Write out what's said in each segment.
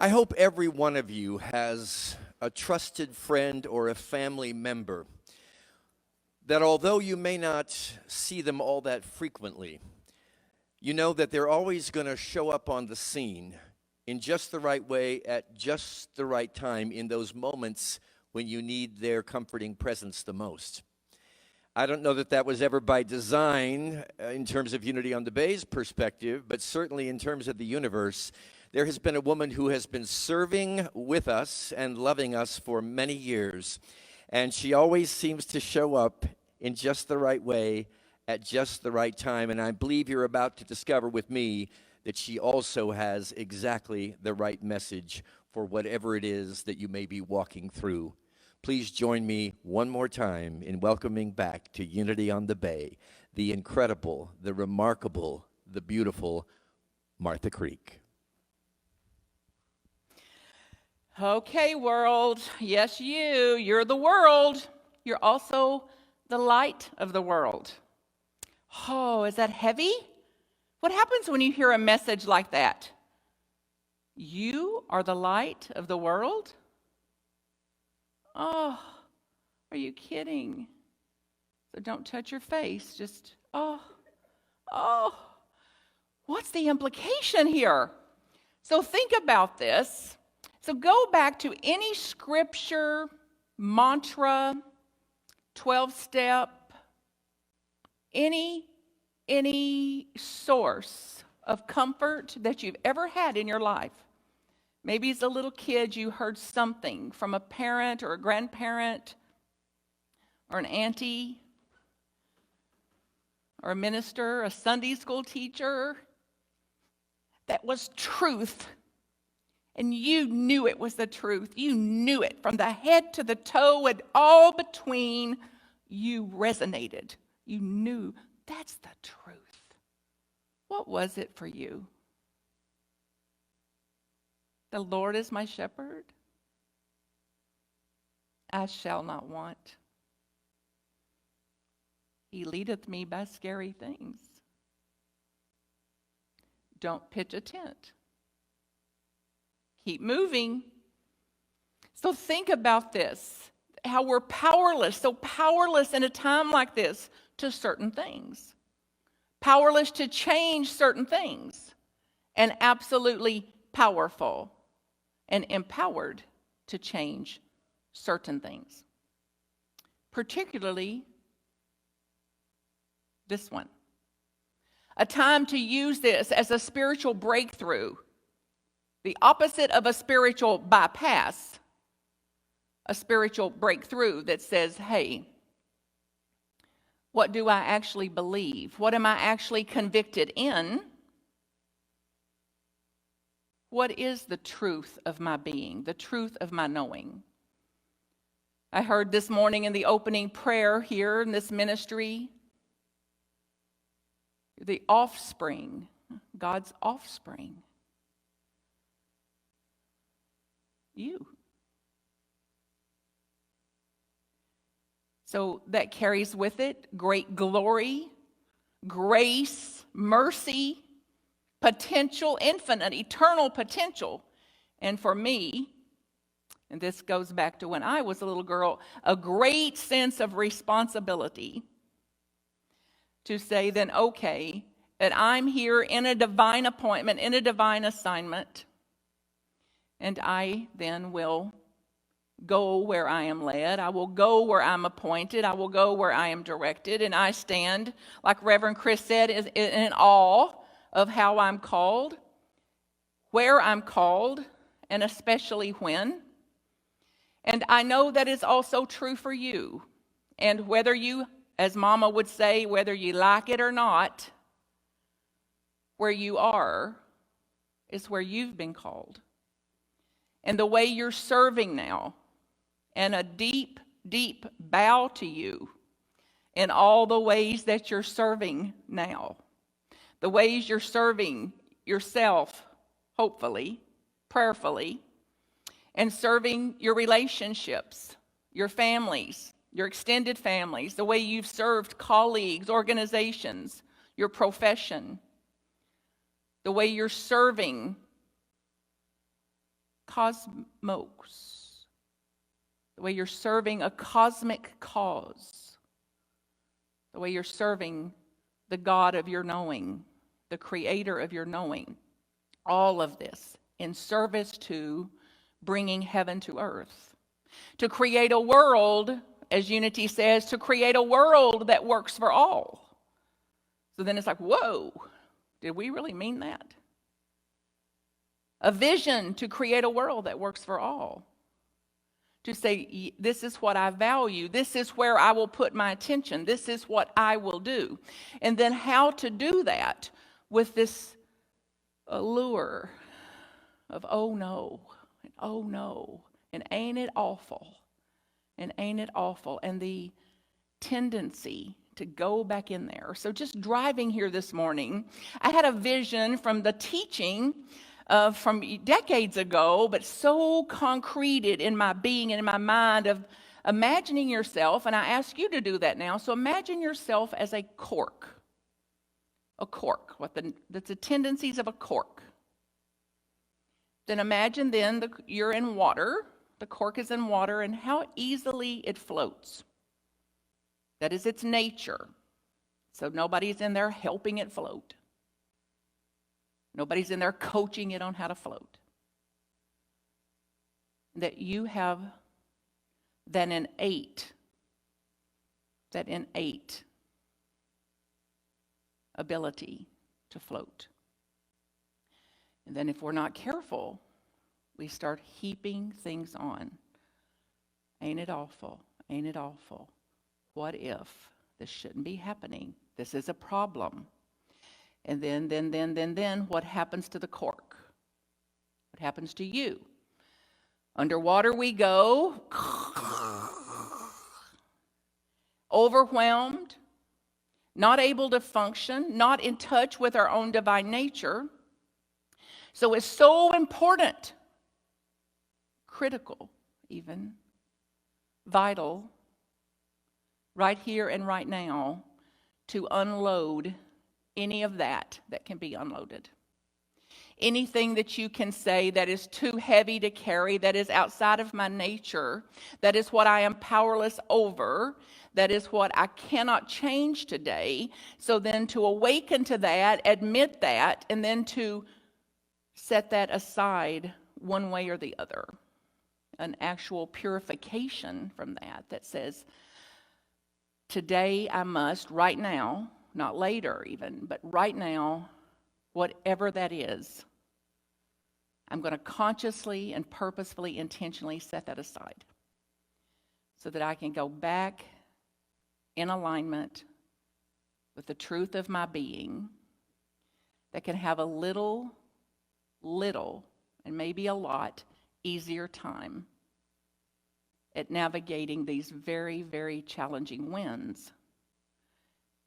I hope every one of you has a trusted friend or a family member that although you may not see them all that frequently, you know that they're always going to show up on the scene in just the right way at just the right time in those moments when you need their comforting presence the most. I don't know that that was ever by design in terms of Unity on the Bay's perspective, but certainly in terms of the universe, there has been a woman who has been serving with us and loving us for many years, and she always seems to show up in just the right way at just the right time, and I believe you're about to discover with me that she also has exactly the right message for whatever it is that you may be walking through. Please join me one more time in welcoming back to Unity on the Bay, the incredible, the remarkable, the beautiful Martha Creek. Okay, world. Yes, you're the world. You're also the light of the world. Oh, is that heavy? What happens when you hear a message like that? You are the light of the world? Oh, are you kidding? So don't touch your face. Just, oh. What's the implication here? So think about this. So go back to any scripture, mantra, 12-step, any source of comfort that you've ever had in your life. Maybe as a little kid you heard something from a parent or a grandparent or an auntie or a minister, a Sunday school teacher that was truth. And you knew it was the truth. You knew it from the head to the toe and all between. You resonated. You knew that's the truth. What was it for you? The Lord is my shepherd. I shall not want. He leadeth me by scary things. Don't pitch a tent. Keep moving. So think about this, how we're powerless, so powerless in a time like this to certain things. Powerless to change certain things, and absolutely powerful and empowered to change certain things. Particularly this one. A time to use this as a spiritual breakthrough. The opposite of a spiritual bypass, a spiritual breakthrough that says, hey, what do I actually believe? What am I actually convicted in? What is the truth of my being, the truth of my knowing? I heard this morning in the opening prayer here in this ministry, the offspring, God's offspring. You. So that carries with it great glory, grace, mercy, potential, infinite, eternal potential. And for me, and this goes back to when I was a little girl, a great sense of responsibility to say then, okay, that I'm here in a divine appointment, in a divine assignment, and I then will go where I am led. I will go where I'm appointed. I will go where I am directed. And I stand, like Reverend Chris said, in awe of how I'm called, where I'm called, and especially when. And I know that is also true for you. And whether you, as Mama would say, whether you like it or not, where you are is where you've been called. And the way you're serving now, and a deep, deep bow to you in all the ways that you're serving now. The ways you're serving yourself, hopefully, prayerfully, and serving your relationships, your families, your extended families, the way you've served colleagues, organizations, your profession, the way you're serving cosmos, the way you're serving a cosmic cause, the way you're serving the God of your knowing, the creator of your knowing. All of this in service to bringing heaven to earth. To create a world, as Unity says, to create a world that works for all. So then it's like, whoa, did we really mean that? A vision to create a world that works for all. To say, this is what I value. This is where I will put my attention. This is what I will do. And then how to do that with this allure of, oh no, and ain't it awful, and the tendency to go back in there. So just driving here this morning, I had a vision from the teaching from decades ago, but so concreted in my being and in my mind of imagining yourself, and I ask you to do that now. So imagine yourself as a cork. That's the tendencies of a cork. Then imagine you're in water, the cork is in water, and how easily it floats. That is its nature. So nobody's in there helping it float. Nobody's in there coaching it on how to float. That you have that innate ability to float. And then if we're not careful, we start heaping things on. Ain't it awful? Ain't it awful? What if this shouldn't be happening? This is a problem. And then what happens to the cork? What happens to you? Underwater we go, overwhelmed, not able to function, not in touch with our own divine nature. So it's so important, critical even, vital, right here and right now, to unload any of that can be unloaded. Anything that you can say that is too heavy to carry, that is outside of my nature, that is what I am powerless over, that is what I cannot change today. So then to awaken to that, admit that, and then to set that aside one way or the other. An actual purification from that says, today I must, right now, not later even, but right now, whatever that is, I'm going to consciously and purposefully, intentionally set that aside so that I can go back in alignment with the truth of my being that can have a little, and maybe a lot easier time at navigating these very, very challenging winds.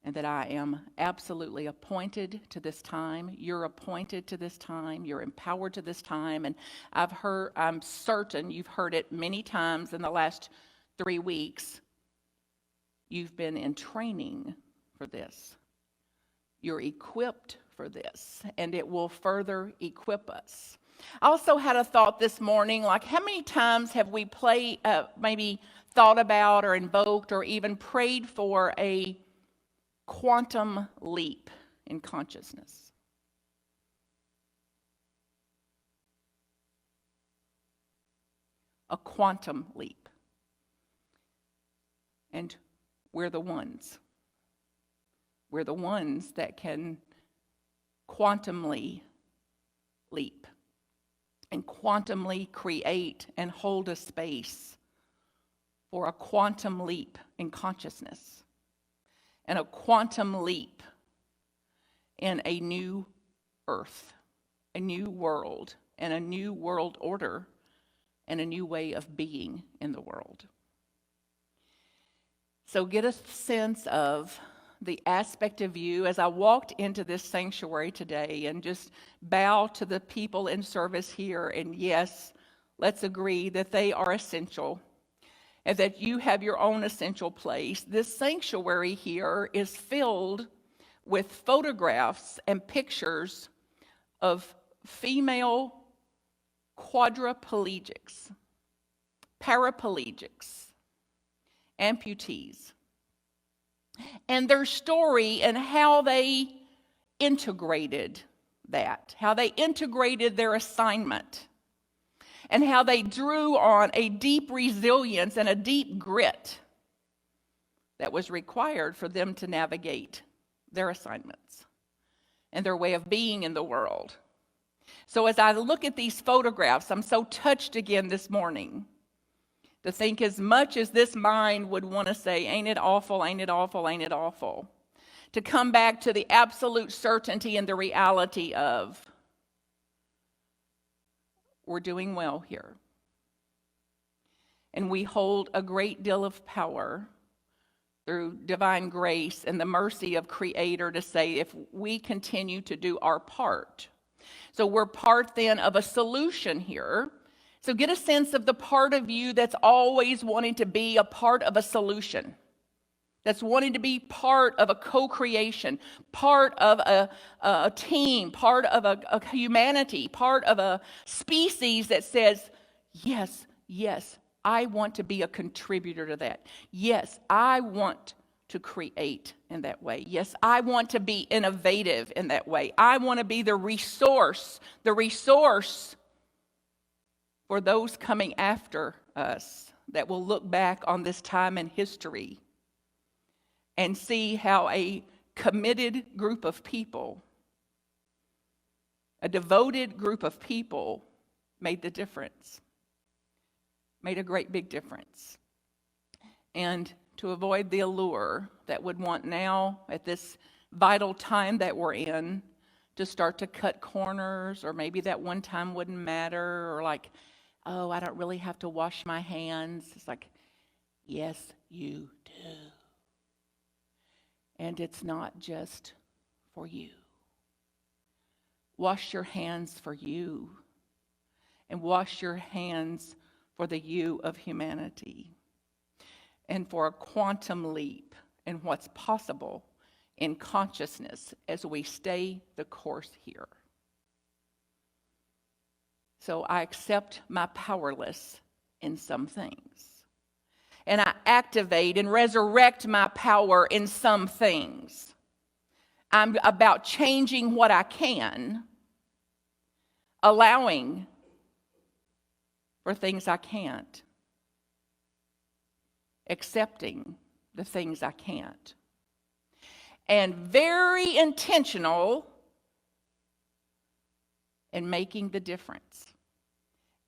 And that I am absolutely appointed to this time. You're appointed to this time. You're empowered to this time. And I'm certain you've heard it many times in the last 3 weeks. You've been in training for this. You're equipped for this, and it will further equip us. I also had a thought this morning, like how many times have we maybe thought about or invoked or even prayed for a quantum leap in consciousness? A quantum leap. And we're the ones. We're the ones that can quantumly leap and quantumly create and hold a space for a quantum leap in consciousness. And a quantum leap in a new earth, a new world, and a new world order, and a new way of being in the world. So get a sense of the aspect of you as I walked into this sanctuary today, and just bow to the people in service here. And yes, let's agree that they are essential, and that you have your own essential place. This sanctuary here is filled with photographs and pictures of female quadriplegics, paraplegics, amputees, and their story and how they integrated that, how they integrated their assignment, and how they drew on a deep resilience and a deep grit that was required for them to navigate their assignments and their way of being in the world. So as I look at these photographs, I'm so touched again this morning to think, as much as this mind would want to say, ain't it awful, ain't it awful, ain't it awful, to come back to the absolute certainty and the reality of, we're doing well here. And we hold a great deal of power through divine grace and the mercy of Creator to say, if we continue to do our part. So we're part then of a solution here. So get a sense of the part of you that's always wanting to be a part of a solution, that's wanting to be part of a co-creation, part of a team, part of a humanity, part of a species that says, yes, yes, I want to be a contributor to that. Yes, I want to create in that way. Yes, I want to be innovative in that way. I want to be the resource for those coming after us that will look back on this time in history and see how a committed group of people, a devoted group of people made the difference, made a great big difference. And to avoid the allure that would want now, at this vital time that we're in, to start to cut corners, or maybe that one time wouldn't matter, or like, oh, I don't really have to wash my hands. It's like, yes, you do. And it's not just for you. Wash your hands for you, and wash your hands for the you of humanity, and for a quantum leap in what's possible in consciousness as we stay the course here. So I accept my powerless in some things. And I activate and resurrect my power in some things. I'm about changing what I can, allowing for things I can't, accepting the things I can't, and very intentional in making the difference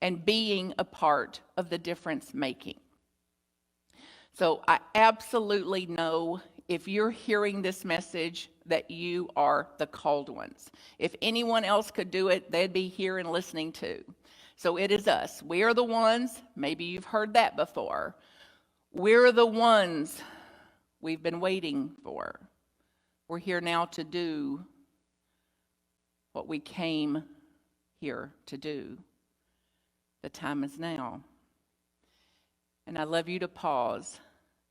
and being a part of the difference making. So I absolutely know, if you're hearing this message, that you are the called ones. If anyone else could do it, they'd be here and listening too. So it is us. We are the ones. Maybe you've heard that before. We're the ones we've been waiting for. We're here now to do what we came here to do. The time is now. And I'd love you to pause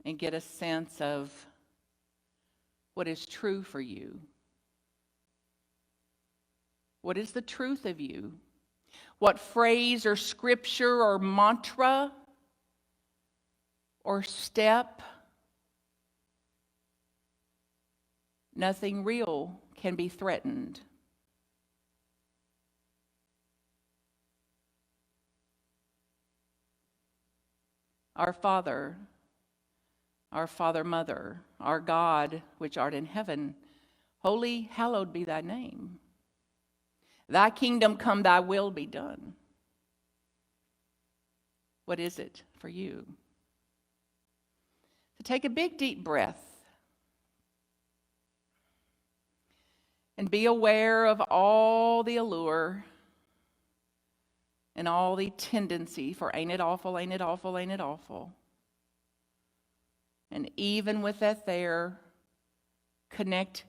and get a sense of what is true for you. What is the truth of you? What phrase or scripture or mantra or step? Nothing real can be threatened. Our Father, Mother, our God, which art in heaven, holy, hallowed be thy name. Thy kingdom come, thy will be done. What is it for you? To take a big, deep breath and be aware of all the allure and all the tendency for ain't it awful, ain't it awful, ain't it awful. And even with that there, connect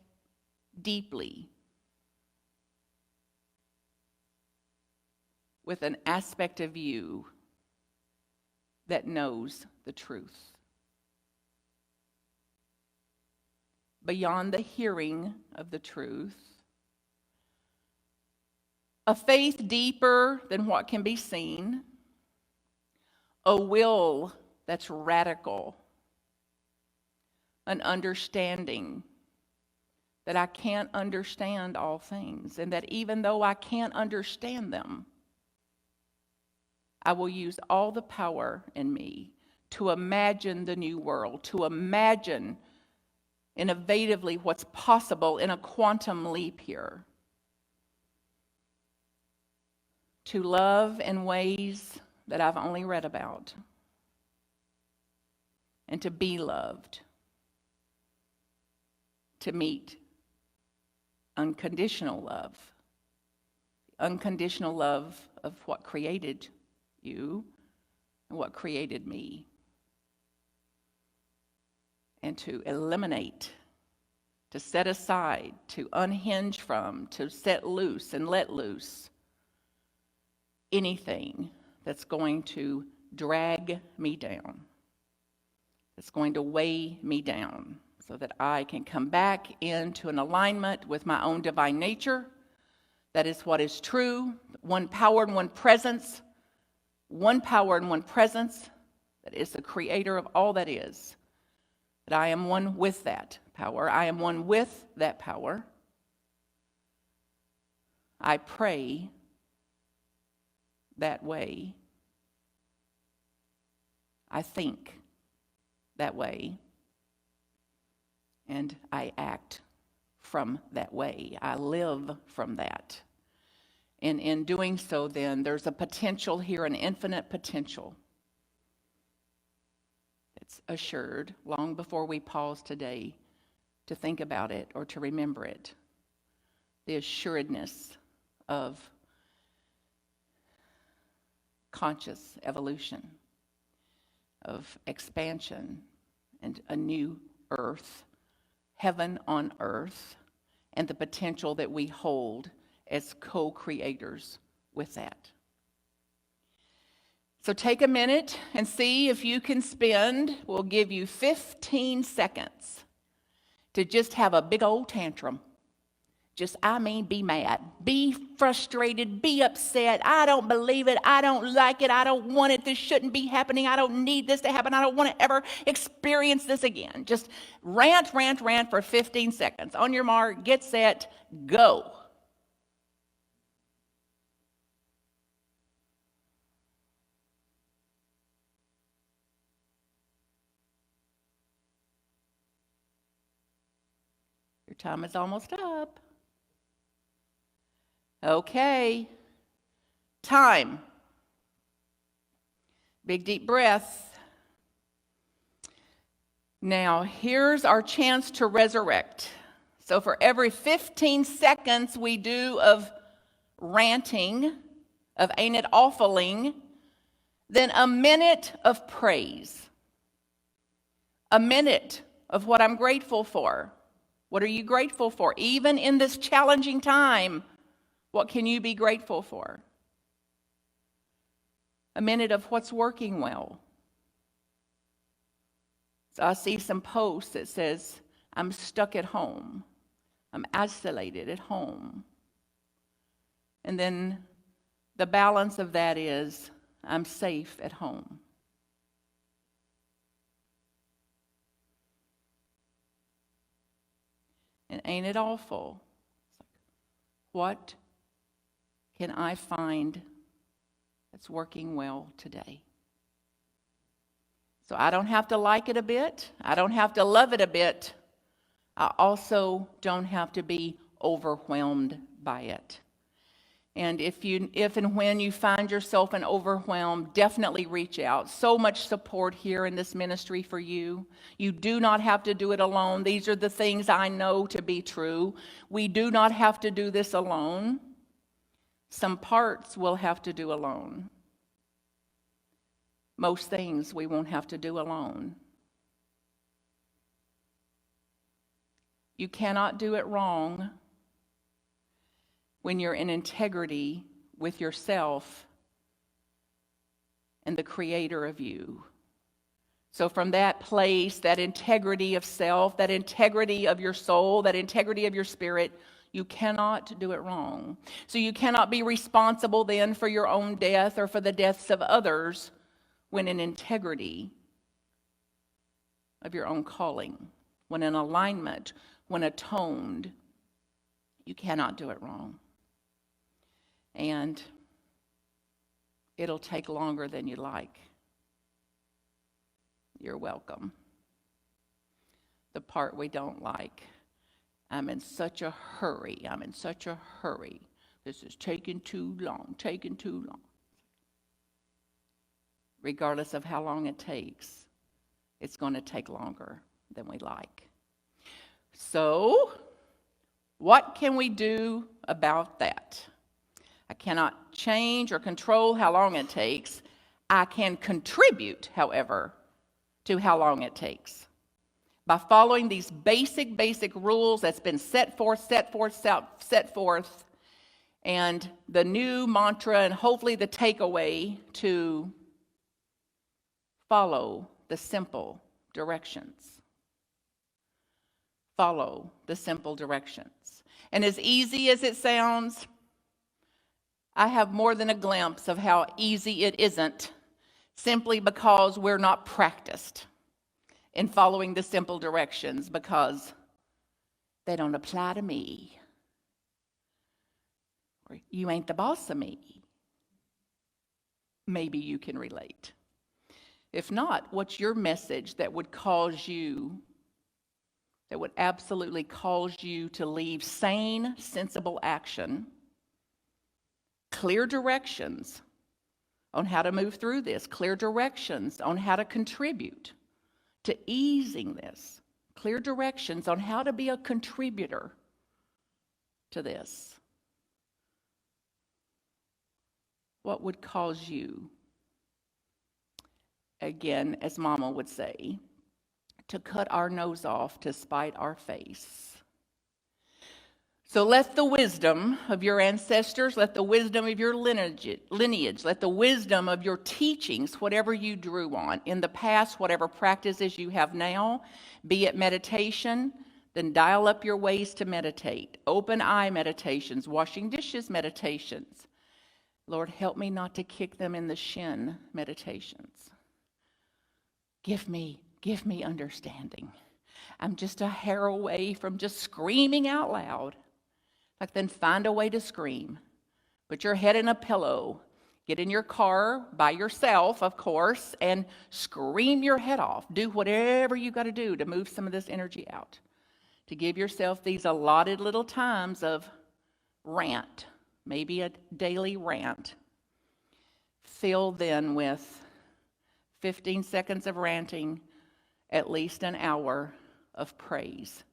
deeply with an aspect of you that knows the truth. Beyond the hearing of the truth, a faith deeper than what can be seen, a will that's radical, an understanding that I can't understand all things, and that even though I can't understand them, I will use all the power in me to imagine the new world, to imagine innovatively what's possible in a quantum leap here, to love in ways that I've only read about, and to be loved, to meet unconditional love of what created you and what created me, and to eliminate, to set aside, to unhinge from, to set loose and let loose anything that's going to drag me down, that's going to weigh me down, so that I can come back into an alignment with my own divine nature. That is what is true. One power and one presence. One power and one presence that is the creator of all that is. That I am one with that power. I am one with that power. I pray that way. I think that way. And I act from that way. I live from that. And in doing so, then, there's a potential here, an infinite potential. It's assured long before we pause today to think about it or to remember it. The assuredness of conscious evolution, of expansion and a new earth, heaven on earth, and the potential that we hold as co-creators with that. So take a minute and see if you can spend, we'll give you 15 seconds to just have a big old tantrum. Be mad, be frustrated, be upset. I don't believe it. I don't like it. I don't want it. This shouldn't be happening. I don't need this to happen. I don't want to ever experience this again. Just rant for 15 seconds. On your mark, get set, go. Your time is almost up. Okay, time. Big deep breath. Now, here's our chance to resurrect. So for every 15 seconds we do of ranting, of ain't it awfuling, then a minute of praise. A minute of what I'm grateful for. What are you grateful for? Even in this challenging time, what can you be grateful for? A minute of what's working well. So I see some posts that says, I'm stuck at home. I'm isolated at home. And then the balance of that is, I'm safe at home. And ain't it awful? What can I find that's working well today? So I don't have to like it a bit. I don't have to love it a bit. I also don't have to be overwhelmed by it. And if and when you find yourself in overwhelm, definitely reach out. So much support here in this ministry for you. You do not have to do it alone. These are the things I know to be true. We do not have to do this alone. Some parts we'll have to do alone. Most things we won't have to do alone. You cannot do it wrong when you're in integrity with yourself and the creator of you. So from that place, that integrity of self, that integrity of your soul, that integrity of your spirit, You cannot do it wrong. So you cannot be responsible then for your own death or for the deaths of others when in integrity of your own calling, when in alignment, when atoned. You cannot do it wrong. And it'll take longer than you like. You're welcome. The part we don't like. I'm in such a hurry. I'm in such a hurry. This is taking too long, taking too long. Regardless of how long it takes, it's going to take longer than we like. So, what can we do about that? I cannot change or control how long it takes. I can contribute, however, to how long it takes. By following these basic rules that's been set forth, and the new mantra and hopefully the takeaway to follow the simple directions. Follow the simple directions. And as easy as it sounds, I have more than a glimpse of how easy it isn't, simply because we're not practiced in following the simple directions, because they don't apply to me. Or you ain't the boss of me. Maybe you can relate. If not, what's your message that would absolutely cause you to leave sane, sensible action, clear directions on how to move through this, clear directions on how to contribute to easing this, clear directions on how to be a contributor to this? What would cause you, again, as Mama would say, to cut our nose off to spite our face? So let the wisdom of your ancestors, let the wisdom of your lineage, let the wisdom of your teachings, whatever you drew on in the past, whatever practices you have now, be it meditation, then dial up your ways to meditate. Open eye meditations, washing dishes meditations. Lord, help me not to kick them in the shin meditations. Give me understanding. I'm just a hair away from just screaming out loud. Like, then find a way to scream. Put your head in a pillow. Get in your car by yourself, of course, and scream your head off. Do whatever you got to do to move some of this energy out. To give yourself these allotted little times of rant, maybe a daily rant. Fill then with 15 seconds of ranting, at least an hour of praise.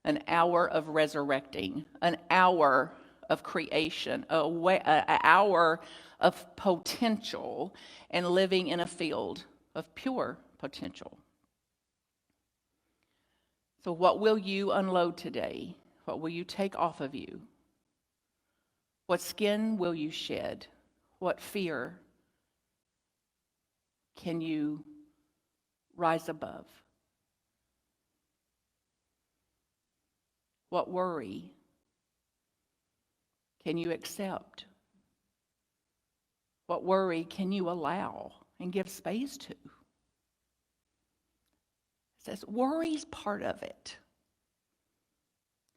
An hour of resurrecting, an hour of creation, an hour of potential, and living in a field of pure potential. So what will you unload today? What will you take off of you? What skin will you shed? What fear can you rise above? What worry can you accept? What worry can you allow and give space to? It says worry's part of it.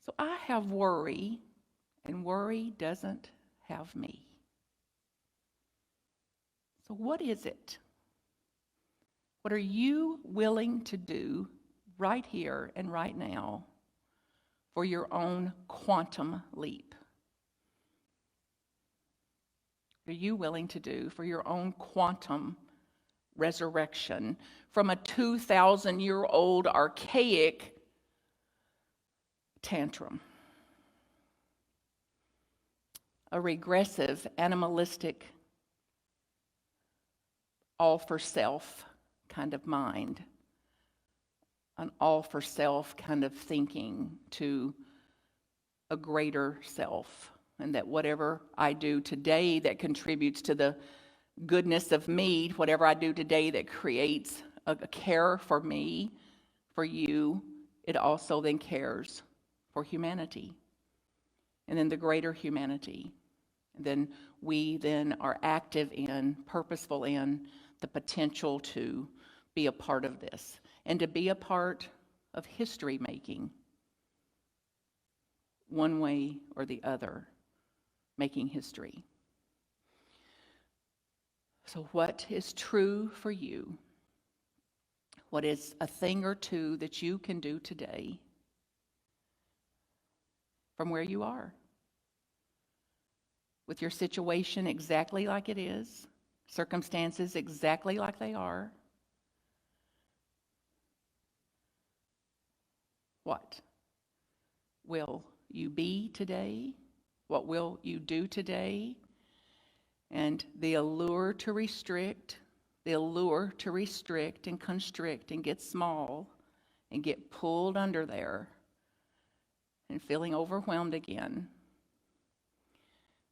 So I have worry, and worry doesn't have me. So what is it? What are you willing to do right here and right now for your own quantum leap? What are you willing to do for your own quantum resurrection from a 2,000-year-old archaic tantrum? A regressive, animalistic, all for self kind of mind. An all for self kind of thinking to a greater self. And that whatever I do today that contributes to the goodness of me, whatever I do today that creates a care for me, for you, it also then cares for humanity. and then the greater humanity. And then we then are active in, purposeful in the potential to be a part of this and to be a part of history making, one way or the other, making history. So what is true for you? What is a thing or two that you can do today from where you are? With your situation exactly like it is, circumstances exactly like they are. What will you be today? What will you do today? And the allure to restrict and constrict and get small and get pulled under there and feeling overwhelmed again,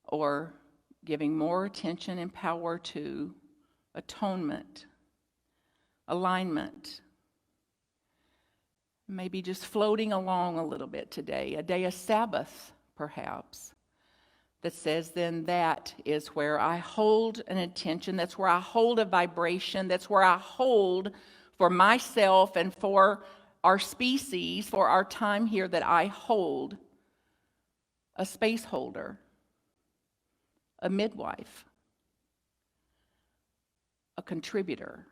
or giving more attention and power to atonement, alignment, maybe just floating along a little bit today, a day of Sabbath perhaps, that says then that is where I hold an attention, that's where I hold a vibration, that's where I hold for myself and for our species, for our time here, that I hold a space holder, a midwife, a contributor,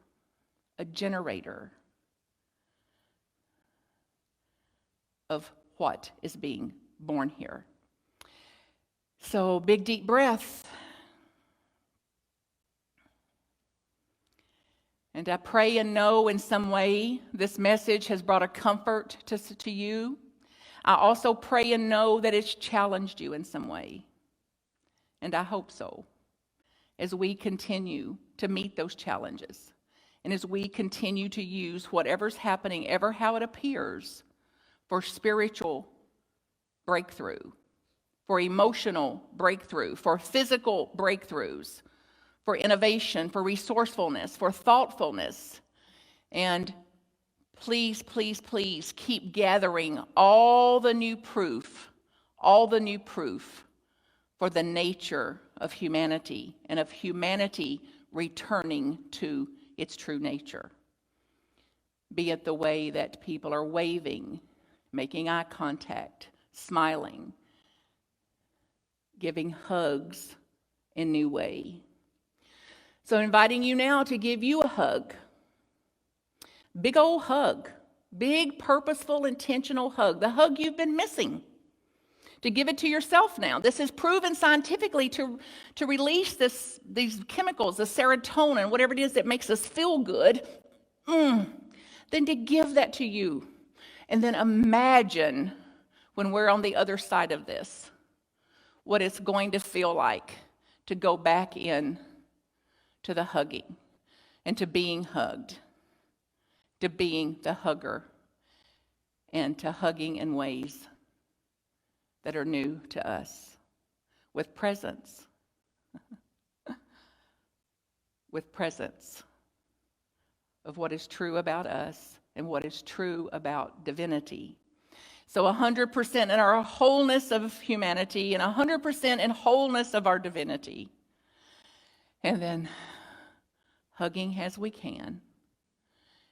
a generator of what is being born here. So, big deep breath. And I pray and know in some way this message has brought a comfort to you. I also pray and know that it's challenged you in some way. And I hope so, as we continue to meet those challenges. And as we continue to use whatever's happening, ever how it appears, for spiritual breakthrough, for emotional breakthrough, for physical breakthroughs, for innovation, for resourcefulness, for thoughtfulness. And please, please, please keep gathering all the new proof for the nature of humanity and of humanity returning to its true nature. Be it the way that people are waving, making eye contact, smiling, giving hugs in new way. So inviting you now to give you a hug. Big old hug. Big, purposeful, intentional hug. The hug you've been missing. To give it to yourself now. This is proven scientifically to release these chemicals, the serotonin, whatever it is that makes us feel good. Then to give that to you. And then imagine when we're on the other side of this, what it's going to feel like to go back in to the hugging and to being hugged, to being the hugger, and to hugging in ways that are new to us, with presence, with presence of what is true about us and what is true about divinity. So 100% in our wholeness of humanity and 100% in wholeness of our divinity. And then hugging as we can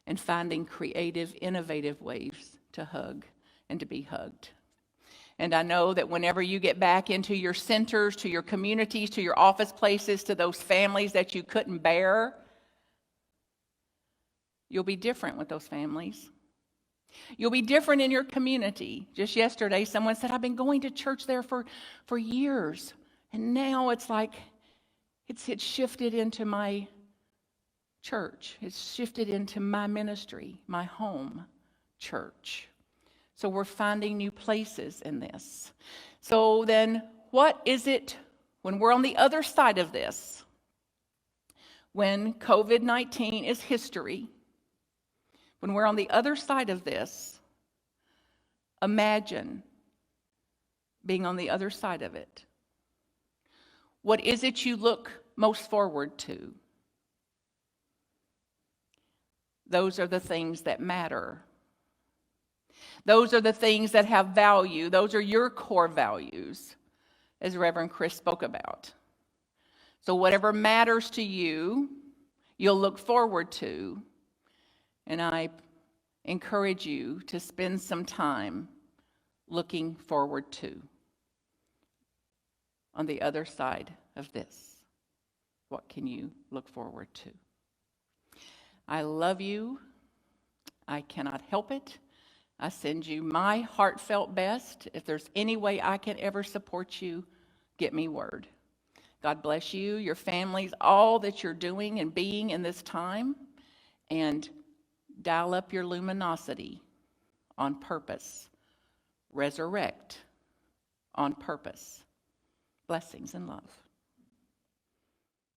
and finding creative, innovative ways to hug and to be hugged. And I know that whenever you get back into your centers, to your communities, to your office places, to those families that you couldn't bear, you'll be different with those families. You'll be different in your community. Just yesterday, someone said, I've been going to church there for years. And now it's like, it's shifted into my church. It's shifted into my ministry, my home church. So we're finding new places in this. So then what is it when we're on the other side of this? When COVID-19 is history, when we're on the other side of this, imagine being on the other side of it. What is it you look most forward to? Those are the things that matter. Those are the things that have value. Those are your core values. as Reverend Chris spoke about. So whatever matters to you, you'll look forward to. And I encourage you to spend some time looking forward to on the other side of this. What can you look forward to? I love you. I cannot help it. I send you my heartfelt best. If there's any way I can ever support you, get me word. God bless you, your families, all that you're doing and being in this time. And dial up your luminosity on purpose. Resurrect on purpose. Blessings and love.